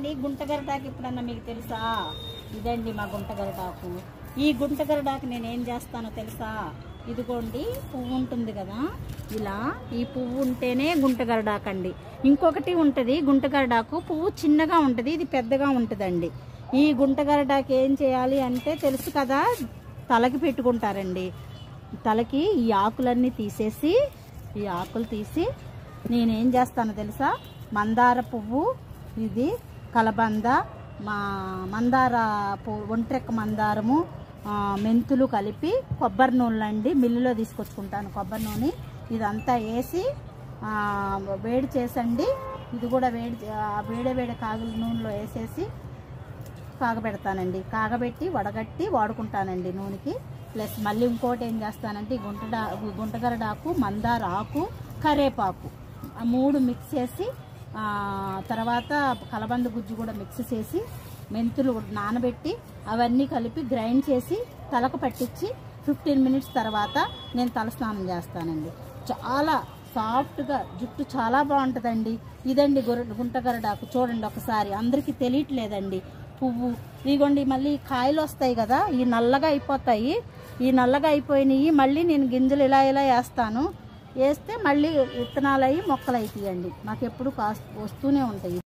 అండి గుంటగరటాకు ఎప్పుడన్నా మీకు తెలుసా? ఇదండి మా గుంటగరటాకు. ఈ గుంటగరటాకు నేను ఏం చేస్తానో తెలుసా? ఇదిగోండి పువ్వు ఉంటుంది కదా, ఇలా ఈ పువ్వు ఉంటేనే గుంటగరటాకు అండి. ఇంకొకటి ఉంటుంది గుంటగరటాకు, పువ్వు చిన్నగా ఉంటుంది, ఇది పెద్దగా ఉంటుందండి. ఈ గుంటగరటాకు ఏం చేయాలి అంటే తెలుసు కదా, తలకి పెట్టుకుంటారండి. తలకి ఈ ఆకులన్నీ తీసేసి, ఈ ఆకులు తీసి నేనేం చేస్తానో తెలుసా? మందార పువ్వు, ఇది కలబంద, మందార పువ్వు, ఒంట్రెక్క మందారము, మెంతులు కలిపి కొబ్బరి నూనె అండి మిల్లులో తీసుకొచ్చుకుంటాను. కొబ్బరి నూనె ఇదంతా వేసి వేడి చేసండి. ఇది కూడా వేడి కాగుల నూనెలో వేసేసి కాగబెడతానండి. కాగబెట్టి వడగట్టి వాడుకుంటానండి నూనెకి. ప్లస్ మళ్ళీ ఇంకోటి ఏం చేస్తానంటే గుంటగరడాకు, మందార ఆకు, కరేపాకు ఆ 3 మిక్స్ చేసి, తర్వాత కలబంద గుజ్జు కూడా మిక్స్ చేసి, మెంతులు నానబెట్టి అవన్నీ కలిపి గ్రైండ్ చేసి తలకు పట్టించి 15 మినిట్స్ తర్వాత నేను తలస్నానం చేస్తానండి. చాలా సాఫ్ట్గా జుట్టు చాలా బాగుంటుందండి. ఇదండి గుంటగరడాకు. చూడండి ఒకసారి, అందరికీ తెలియట్లేదండి పువ్వు. ఇదిగోండి మళ్ళీ కాయలు వస్తాయి కదా, ఈ నల్లగా అయిపోతాయి. ఈ నల్లగా అయిపోయినాయి మళ్ళీ నేను గింజలు ఇలా వేస్తాను. వేస్తే మళ్ళీ విత్తనాలు అయ్యి మొక్కలు అవుతాయండి. మాకు ఎప్పుడు వస్తూనే ఉంటాయి.